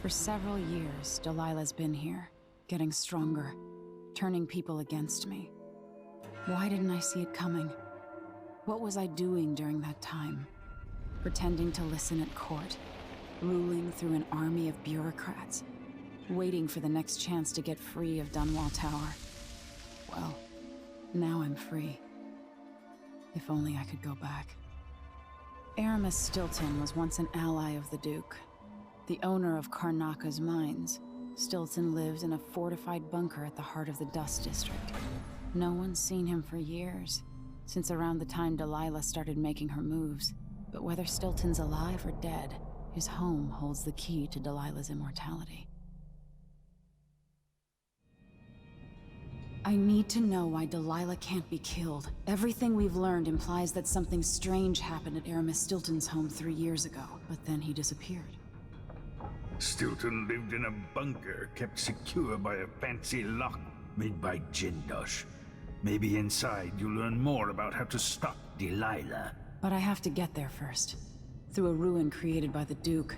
For several years, Delilah's been here, getting stronger, turning people against me. Why didn't I see it coming? What was I doing during that time? Pretending to listen at court, ruling through an army of bureaucrats, waiting for the next chance to get free of Dunwall Tower. Well, now I'm free. If only I could go back. Aramis Stilton was once an ally of the Duke, the owner of Karnaca's mines. Stilton lived in a fortified bunker at the heart of the Dust District. No one's seen him for years, since around the time Delilah started making her moves. But whether Stilton's alive or dead, his home holds the key to Delilah's immortality. I need to know why Delilah can't be killed. Everything we've learned implies that something strange happened at Aramis Stilton's home 3 years ago, but then he disappeared. Stilton lived in a bunker kept secure by a fancy lock made by Jindosh. Maybe inside you'll learn more about how to stop Delilah. But I have to get there first, through a ruin created by the Duke,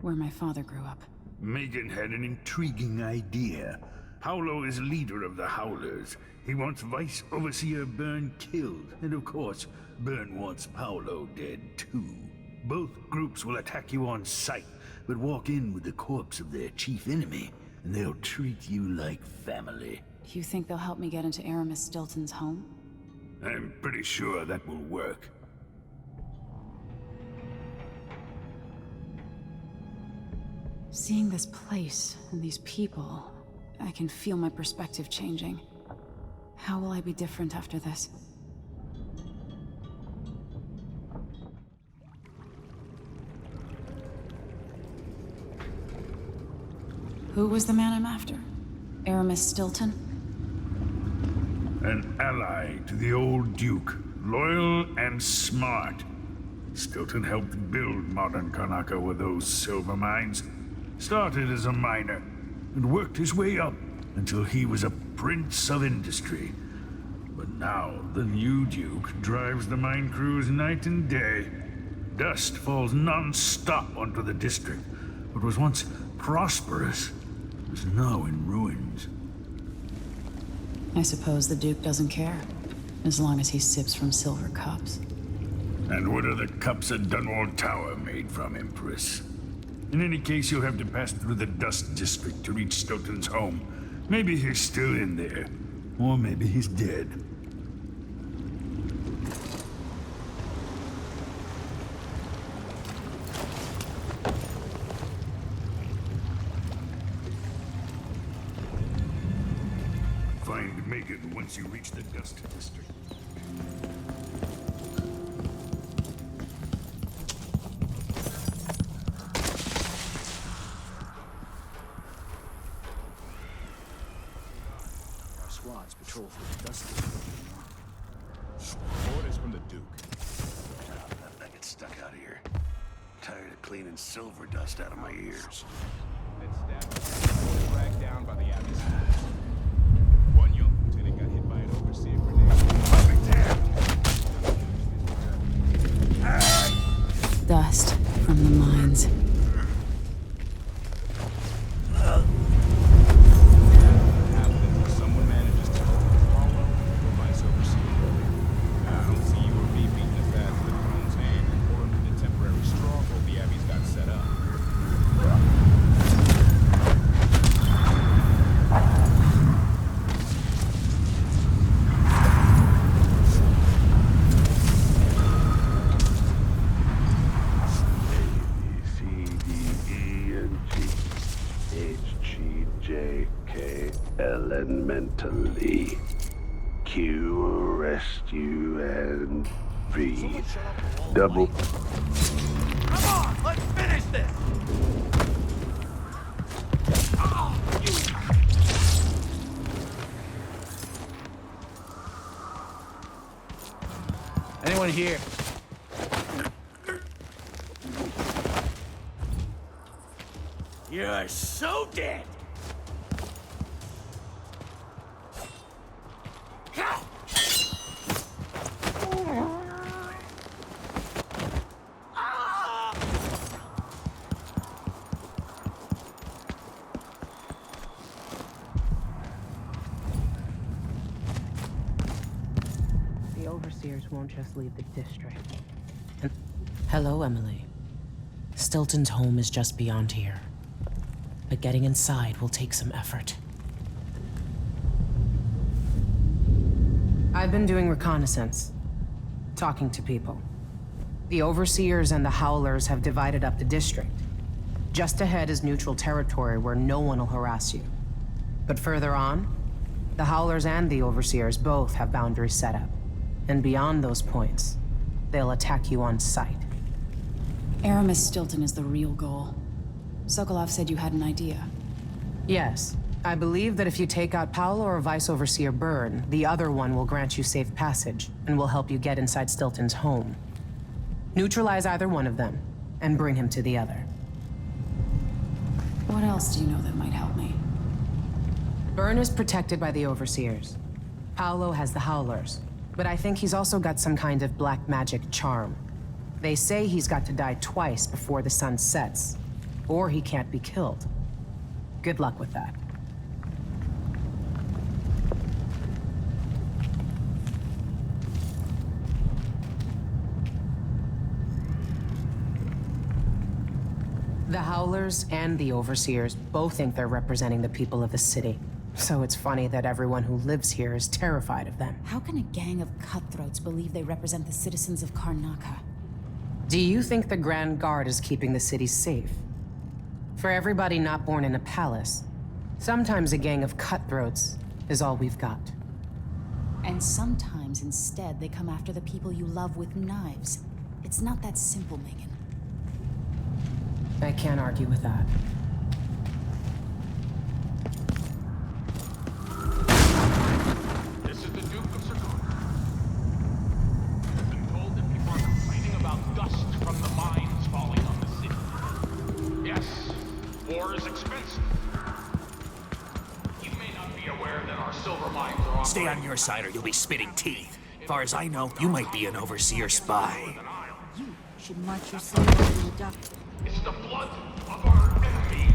where my father grew up. Megan had an intriguing idea. Paolo is leader of the Howlers. He wants Vice Overseer Byrne killed, and of course, Byrne wants Paolo dead too. Both groups will attack you on sight, but walk in with the corpse of their chief enemy, and they'll treat you like family. You think they'll help me get into Aramis Stilton's home? I'm pretty sure that will work. Seeing this place and these people, I can feel my perspective changing. How will I be different after this? Who was the man I'm after? Aramis Stilton? An ally to the old Duke, loyal and smart. Stilton helped build modern Karnaca with those silver mines. Started as a miner, and worked his way up until he was a prince of industry. But now, the new Duke drives the mine crews night and day. Dust falls non-stop onto the district. What was once prosperous is now in ruins. I suppose the Duke doesn't care, as long as he sips from silver cups. And what are the cups at Dunwall Tower made from, Empress? In any case, you'll have to pass through the Dust District to reach Stilton's home. Maybe he's still in there, or maybe he's dead. Find Megan once you reach the Dust District. Squads patrol through the Dust District. Orders from the Duke. I get stuck out here. Tired of cleaning silver dust out of my ears. Dragged down by the Abbey's. One young lieutenant got hit by an overseer grenade. Dust from the mines. Someone manages to follow the Vice Overseer. I don't see you or me beating as fast as the Crone's hand or the temporary stronghold the Abbey's got set up. Elementally. Q, rescue, and V. Double. Come on, let's finish this! Anyone here? You're so dead! overseers won't just leave the district. Hello, Emily. Stilton's home is just beyond here. But getting inside will take some effort. I've been doing reconnaissance, talking to people. The Overseers and the Howlers have divided up the district. Just ahead is neutral territory where no one will harass you. But further on, the Howlers and the Overseers both have boundaries set up. And beyond those points, they'll attack you on sight. Aramis Stilton is the real goal. Sokolov said you had an idea. Yes. I believe that if you take out Paolo or Vice Overseer Byrne, the other one will grant you safe passage and will help you get inside Stilton's home. Neutralize either one of them, and bring him to the other. What else do you know that might help me? Byrne is protected by the Overseers. Paolo has the Howlers, but I think he's also got some kind of black magic charm. They say he's got to die twice before the sun sets, or he can't be killed. Good luck with that. The Howlers and the Overseers both think they're representing the people of the city. So it's funny that everyone who lives here is terrified of them. How can a gang of cutthroats believe they represent the citizens of Karnaca? Do you think the Grand Guard is keeping the city safe? For everybody not born in a palace, sometimes a gang of cutthroats is all we've got. And sometimes, instead, they come after the people you love with knives. It's not that simple, Megan. I can't argue with that. This is the Duke of Sarkona. I've been told that people are complaining about dust from the mines falling on the city. Yes, war is expensive. You may not be aware that our silver mines are Stay on your side or you'll be spitting teeth. Far as I know, you might be an Overseer spy. You should march yourself to the doctor. It's the blood of our enemies.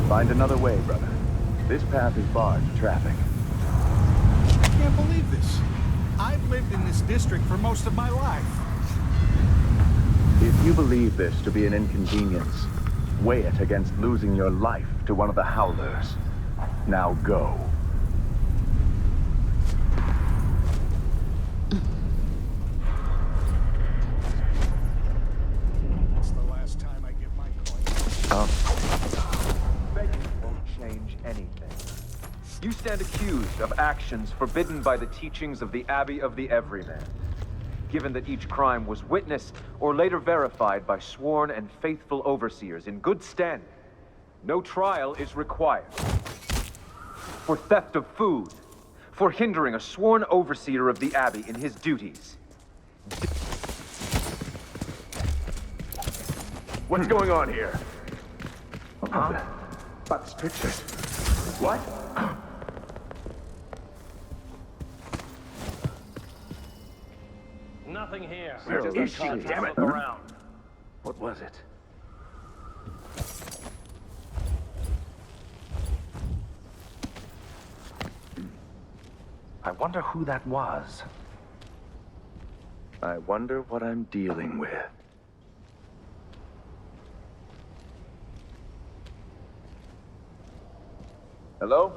Find another way, brother. This path is barred to traffic. I can't believe this. I've lived in this district for most of my life. If you believe this to be an inconvenience, weigh it against losing your life to one of the Howlers. Now go. It's the last time I get my coin. Begging won't change anything. You stand accused of actions forbidden by the teachings of the Abbey of the Everyman. Given that each crime was witnessed or later verified by sworn and faithful overseers in good standing, no trial is required. For theft of food, for hindering a sworn overseer of the Abbey in his duties. What's going on here? Huh? Buck's pictures. What? Nothing here. Where is she? Damn it! Around. What was it? I wonder who that was. I wonder what I'm dealing with. Hello?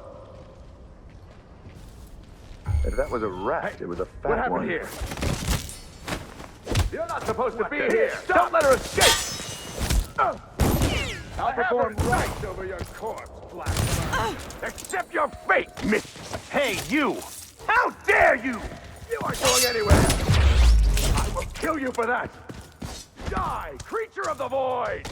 If that was a rat, it was a fat one. What happened here? You're not supposed to be here! Don't let her escape! I'll perform rites over your corpse, Black. Accept your fate, miss! Hey, you! How dare you! You aren't going anywhere! I will kill you for that! Die, creature of the void!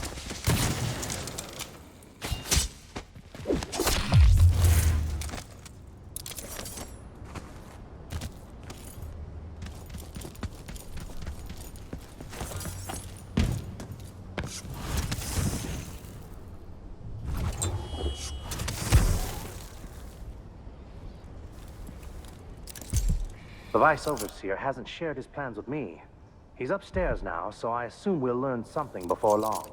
The Vice Overseer hasn't shared his plans with me. He's upstairs now, so I assume we'll learn something before long.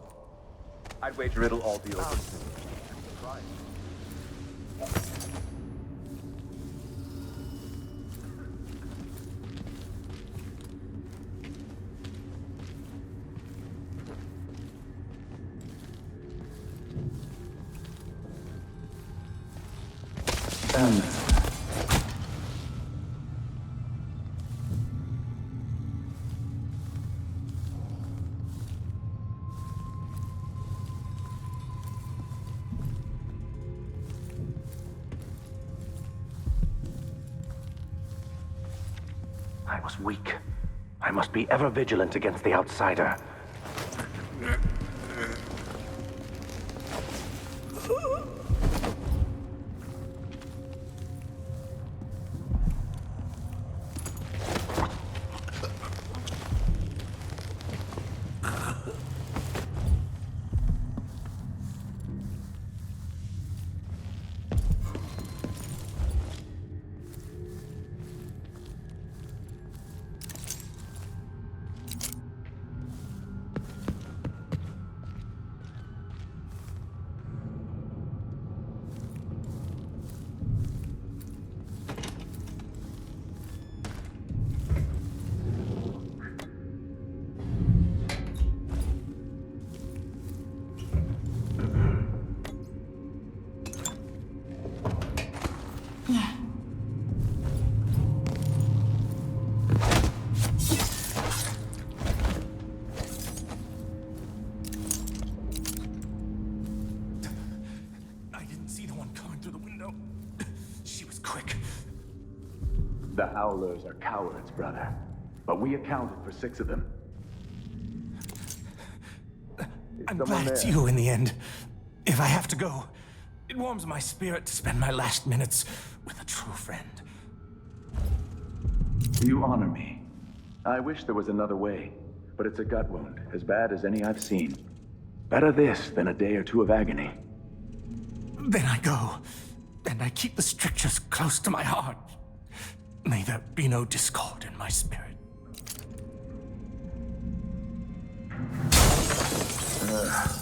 I'd wager it'll all be over soon. I was weak. I must be ever vigilant against the outsider. The Howlers are cowards, brother. But we accounted for 6 of them. I'm glad it's you in the end. If I have to go, it warms my spirit to spend my last minutes with a true friend. You honor me. I wish there was another way, but it's a gut wound, as bad as any I've seen. Better this than a day or 2 of agony. Then I go, and I keep the strictures close to my heart. May there be no discord in my spirit.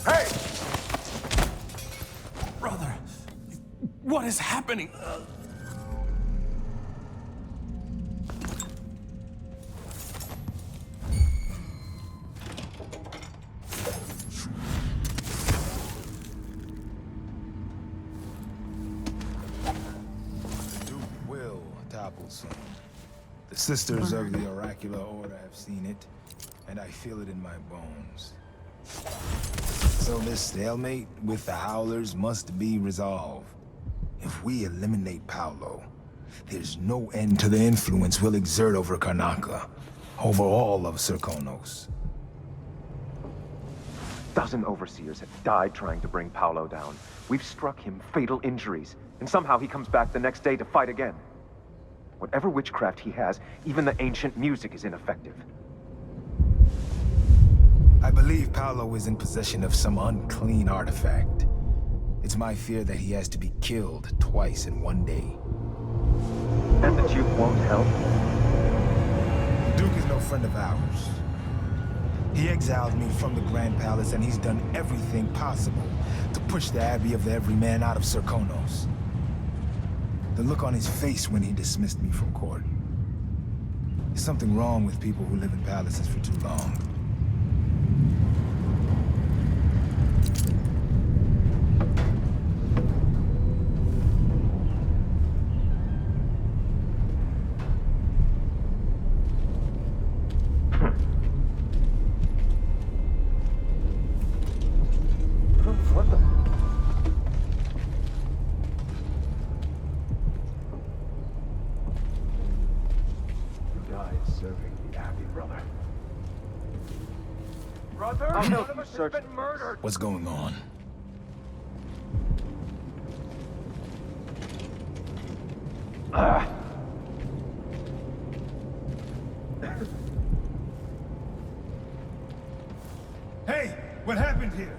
Hey! Brother, what is happening? The Sisters of the Oracular Order have seen it, and I feel it in my bones. So this stalemate with the Howlers must be resolved. If we eliminate Paolo, there's no end to the influence we'll exert over Karnaca, over all of Serkonos. A dozen Overseers have died trying to bring Paolo down. We've struck him fatal injuries, and somehow he comes back the next day to fight again. Whatever witchcraft he has, even the ancient music is ineffective. I believe Paolo is in possession of some unclean artifact. It's my fear that he has to be killed twice in one day. And the Duke won't help? The Duke is no friend of ours. He exiled me from the Grand Palace, and he's done everything possible to push the Abbey of the Everyman out of Serkonos. The look on his face when he dismissed me from court. There's something wrong with people who live in palaces for too long. What the? Serving the Abbey, brother. Brother, I'll help one of you us search. has been murdered. What's going on? Hey, what happened here?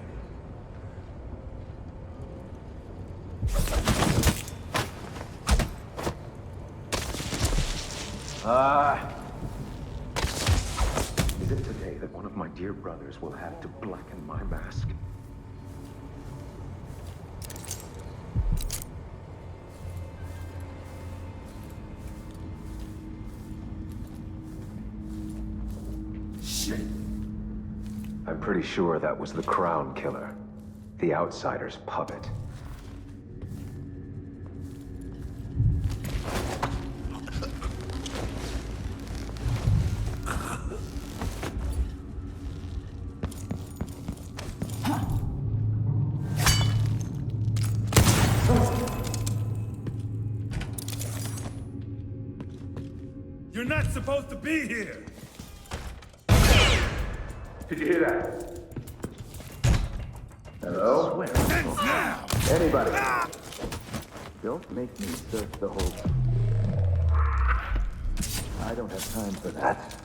Is it today that one of my dear brothers will have to blacken my mask? Shit. I'm pretty sure that was the Crown Killer, the Outsider's puppet. You're not supposed to be here! Did you hear that? Hello? Sense now! Anybody? Don't make me search the whole... I don't have time for that.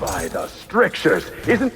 By the strictures! Isn't...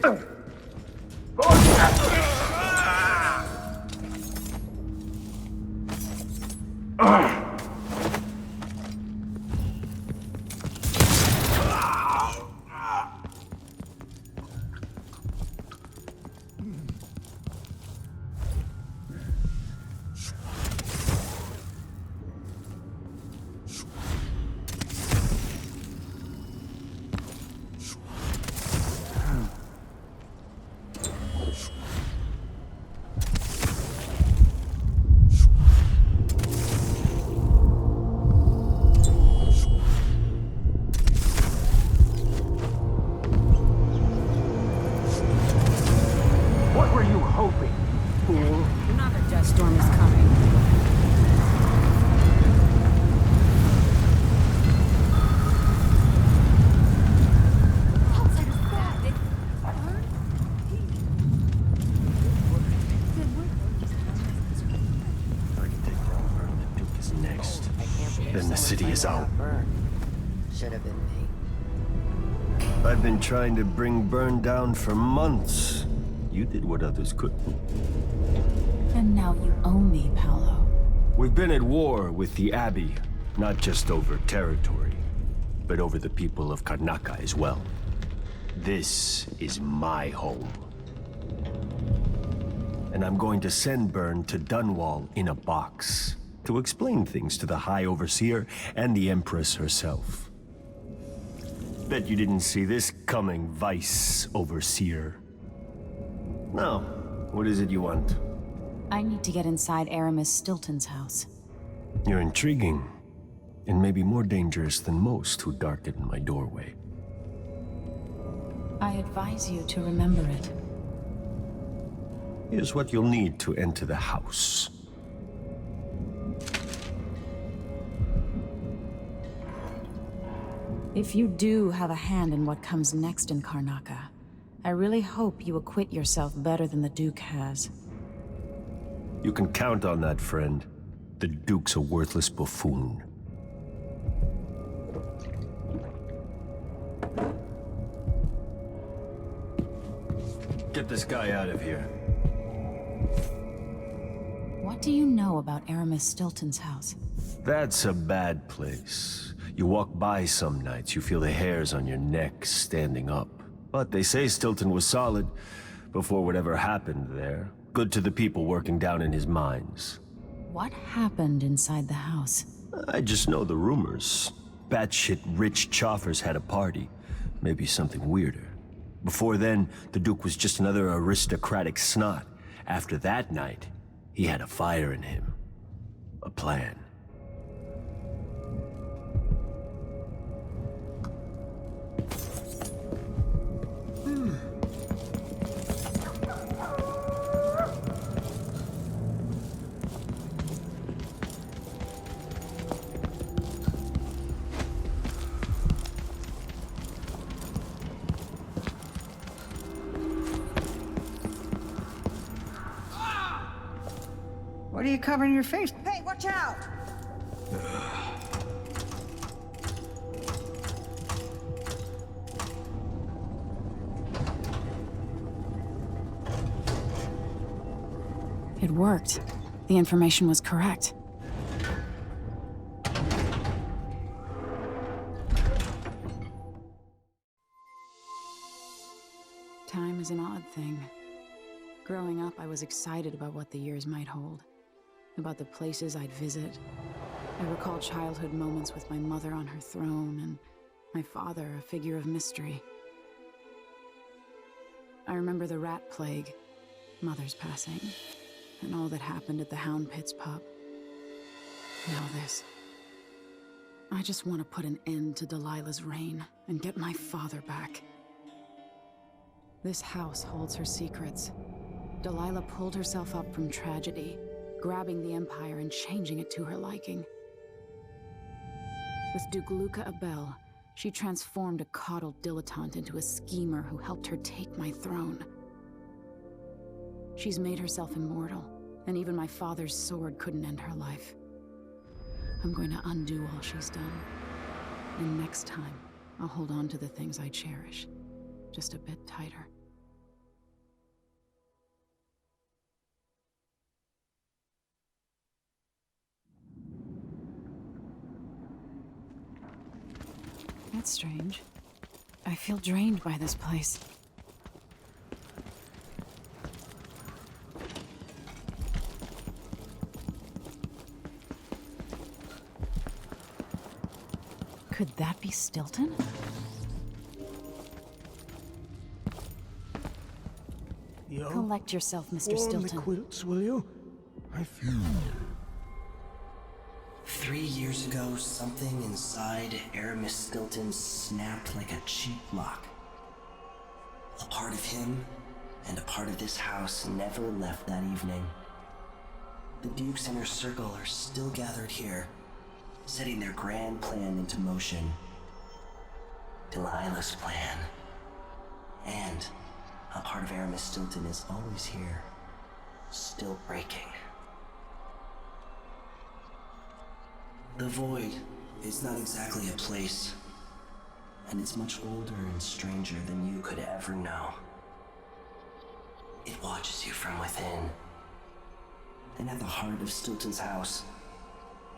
What were you hoping, fool? Another dust storm is coming. Next. Then the city is out. Should have been me. I've been trying to bring Byrne down for months. You did what others couldn't. And now you owe me, Paolo. We've been at war with the Abbey, not just over territory, but over the people of Karnaca as well. This is my home. And I'm going to send Byrne to Dunwall in a box to explain things to the High Overseer and the Empress herself. Bet you didn't see this coming, Vice Overseer. Now, what is it you want? I need to get inside Aramis Stilton's house. You're intriguing, and maybe more dangerous than most who darken my doorway. I advise you to remember it. Here's what you'll need to enter the house. If you do have a hand in what comes next in Karnaca, I really hope you acquit yourself better than the Duke has. You can count on that, friend. The Duke's a worthless buffoon. Get this guy out of here. What do you know about Aramis Stilton's house? That's a bad place. You walk by some nights, you feel the hairs on your neck standing up. But they say Stilton was solid before whatever happened there. Good to the people working down in his mines. What happened inside the house? I just know the rumors. Batshit rich choffers had a party. Maybe something weirder. Before then, the Duke was just another aristocratic snot. After that night, he had a fire in him. A plan. What are you covering your face? Hey, watch out! It worked. The information was correct. thing. Growing up, I was excited about what the years might hold, about the places I'd visit. I recall childhood moments with my mother on her throne and my father, a figure of mystery. I remember the rat plague, Mother's passing, and all that happened at the Hound Pits pub. Now this. I just want to put an end to Delilah's reign and get my father back. This house holds her secrets. Delilah pulled herself up from tragedy, grabbing the Empire and changing it to her liking. With Duke Luca Abel, she transformed a coddled dilettante into a schemer who helped her take my throne. She's made herself immortal, and even my father's sword couldn't end her life. I'm going to undo all she's done. And next time, I'll hold on to the things I cherish, just a bit tighter. That's strange. I feel drained by this place. Could that be Stilton? Yo, collect yourself, Mr. warm Stilton. the quilts, will you? I feel... 3 years ago, something inside Aramis Stilton snapped like a cheap lock. A part of him and a part of this house never left that evening. The Duke's inner circle are still gathered here, setting their grand plan into motion. Delilah's plan. And a part of Aramis Stilton is always here, still breaking. The Void is not exactly a place, and it's much older and stranger than you could ever know. It watches you from within. And at the heart of Stilton's house,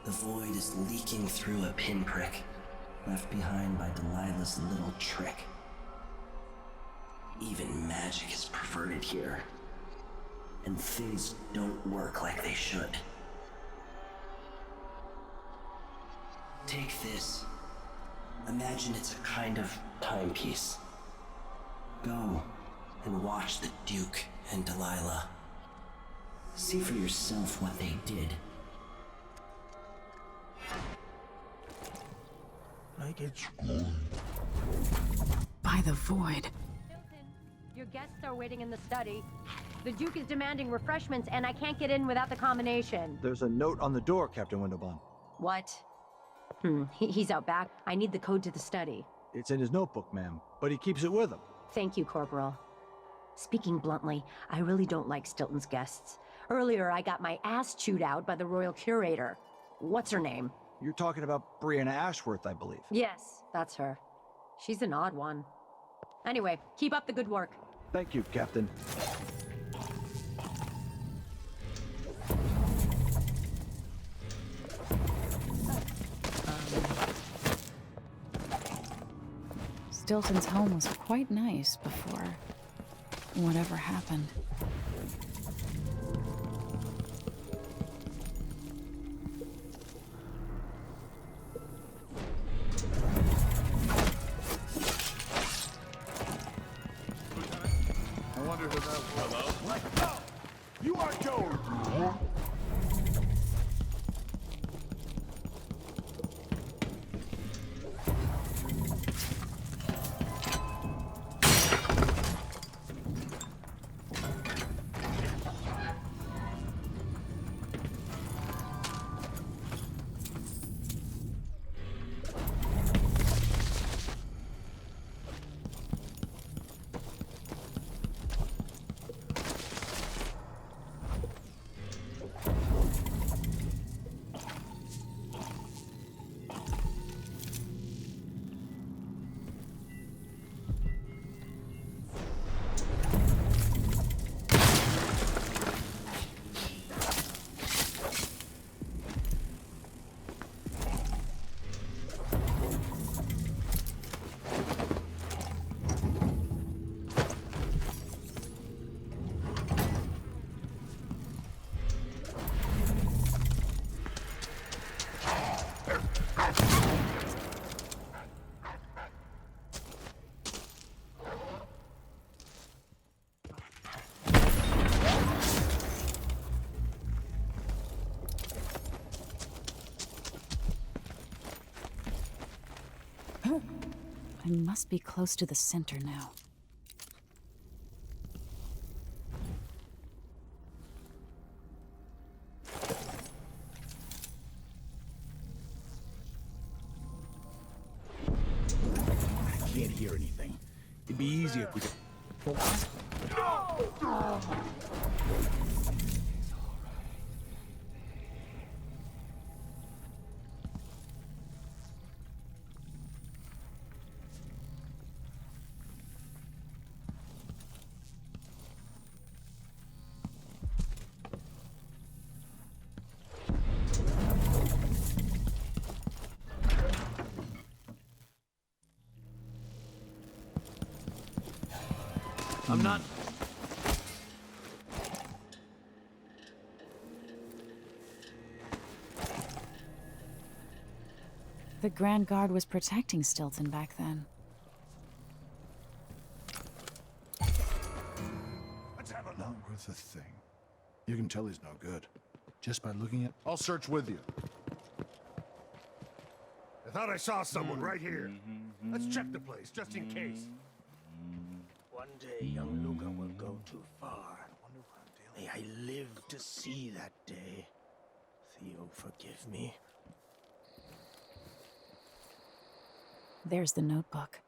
the Void is leaking through a pinprick left behind by Delilah's little trick. Even magic is perverted here, and things don't work like they should. Take this. Imagine it's a kind of timepiece. Go and watch the Duke and Delilah. See for yourself what they did. Like it's By the Void. Stilton, your guests are waiting in the study. The Duke is demanding refreshments, and I can't get in without the combination. There's a note on the door, Captain Windelbaum. What? He's out back. I need the code to the study. It's in his notebook, ma'am, but he keeps it with him. Thank you, Corporal. Speaking bluntly, I really don't like Stilton's guests. Earlier, I got my ass chewed out by the Royal Curator. What's her name? You're talking about Brianna Ashworth, I believe. Yes, that's her. She's an odd one. Anyway, keep up the good work. Thank you, Captain. Stilton's home was quite nice before whatever happened. I wonder who that was. Hello? Let's go! You are Joe! I must be close to the center now. I can't hear anything. It'd be easier if we could... I'm not... The Grand Guard was protecting Stilton back then. Let's have a not worth a thing. You can tell he's no good. Just by looking at... I'll search with you. I thought I saw someone right here. Let's check the place, just in case. One day, young Luca will go too far. May I live to see that day. Theo, forgive me. There's the notebook.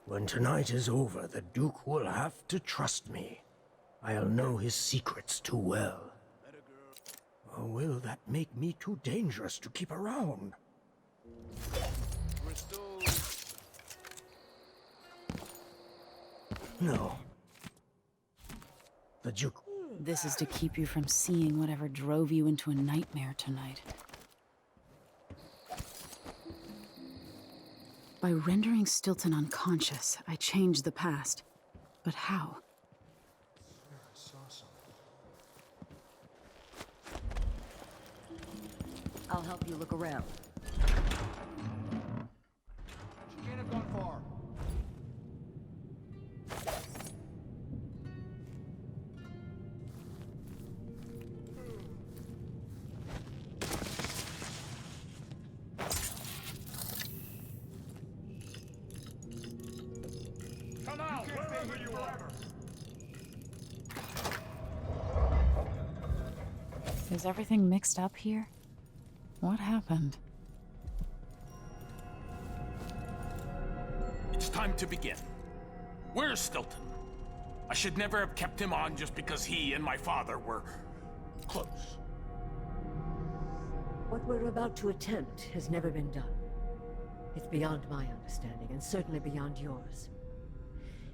When tonight is over, the Duke will have to trust me. I'll know his secrets too well. Or will that make me too dangerous to keep around? No. The Duke... This is to keep you from seeing whatever drove you into a nightmare tonight. By rendering Stilton unconscious, I changed the past. But how? I'll help you look around. She can't have gone far. Come out, wherever you are. Is everything mixed up here? What happened? It's time to begin. Where's Stilton? I should never have kept him on just because he and my father were close. What we're about to attempt has never been done. It's beyond my understanding, and certainly beyond yours.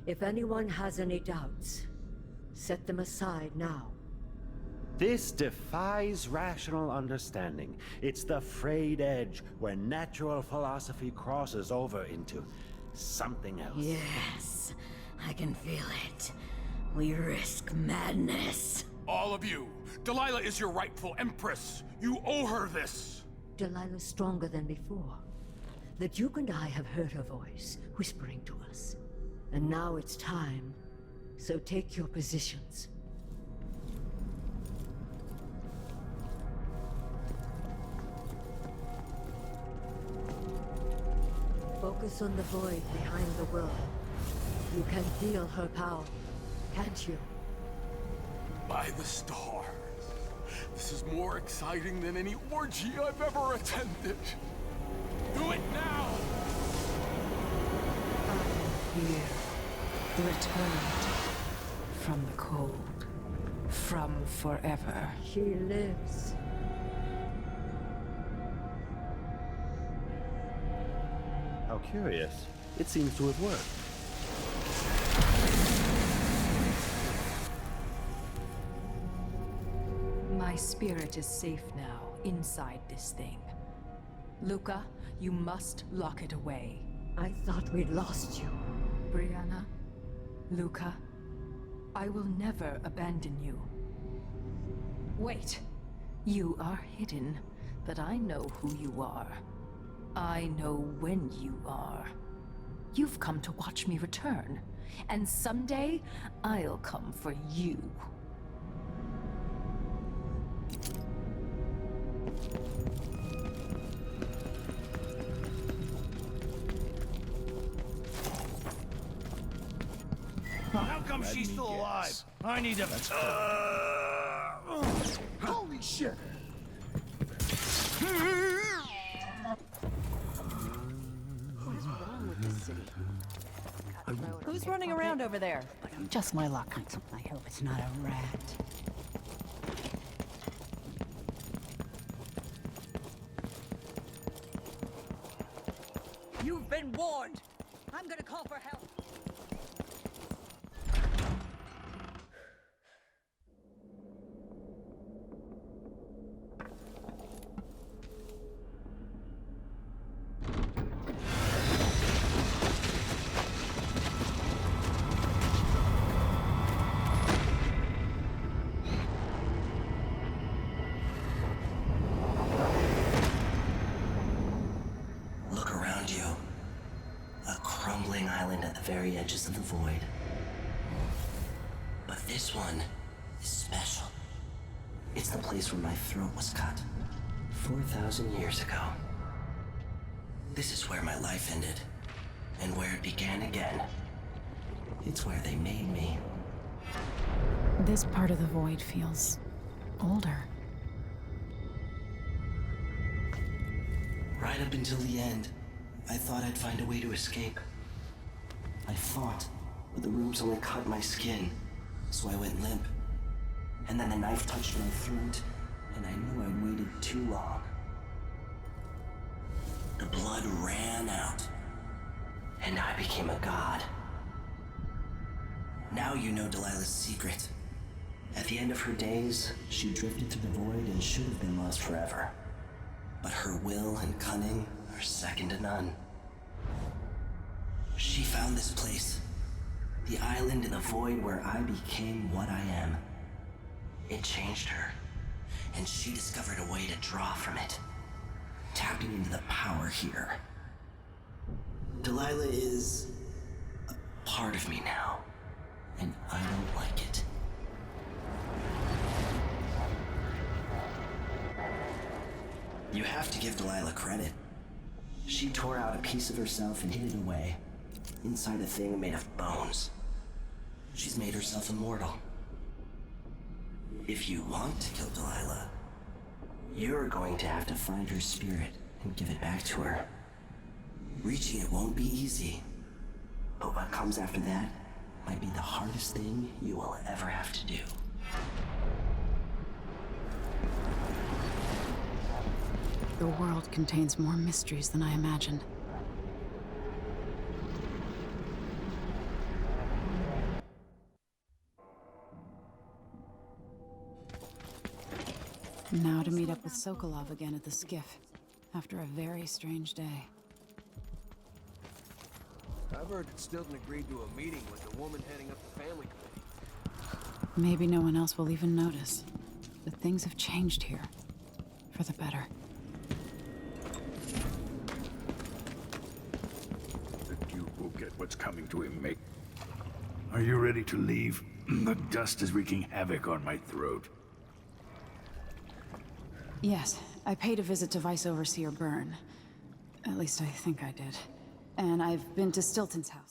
If anyone has any doubts, set them aside now. This defies rational understanding. It's the frayed edge where natural philosophy crosses over into something else. Yes, I can feel it. We risk madness. All of you, Delilah is your rightful empress. You owe her this. Delilah's stronger than before. The Duke and I have heard her voice, whispering to us. And now it's time. So take your positions. Focus on the void behind the will. You can feel her power, can't you? By the stars. This is more exciting than any orgy I've ever attended. Do it now! Here, returned from the cold, from forever. She lives. How curious. It seems to have worked. My spirit is safe now, inside this thing. Luca, you must lock it away. I thought we'd lost you. Brianna, Luca, I will never abandon you. Wait! You are hidden, but I know who you are. I know when you are. You've come to watch me return, and someday I'll come for you. come she's still alive? I need to... Holy shit! What is wrong with this city? Who's running around over there? Just my luck. I hope it's not a rat. You've been warned! I'm gonna call for help! Look around you. A crumbling island at the very edges of the void. But this one is special. It's the place where my throat was cut 4,000 years ago. This is where my life ended, and where it began again. It's where they made me. This part of the void feels older. Right up until the end, I thought I'd find a way to escape. I fought, but the ropes only cut my skin, so I went limp. And then the knife touched my throat, and I knew I'd waited too long. The blood ran out, and I became a god. Now you know Delilah's secret. At the end of her days, she drifted through the void and should have been lost forever. But her will and cunning are second to none. She found this place, the island in the void where I became what I am. It changed her, and she discovered a way to draw from it, tapping into the power here. Delilah is a part of me now, and I don't like it. You have to give Delilah credit. She tore out a piece of herself and hid it away, inside a thing made of bones. She's made herself immortal. If you want to kill Delilah, you're going to have to find her spirit and give it back to her. Reaching it won't be easy, but what comes after that might be the hardest thing you will ever have to do. The world contains more mysteries than I imagined. Now to meet up with Sokolov again at the skiff, after a very strange day. I've heard that Stilton agreed to a meeting with the woman heading up the family committee. Maybe no one else will even notice, but things have changed here, for the better. The Duke will get what's coming to him, mate. Are you ready to leave? The dust is wreaking havoc on my throat. Yes, I paid a visit to Vice Overseer Byrne. At least I think I did. And I've been to Stilton's house.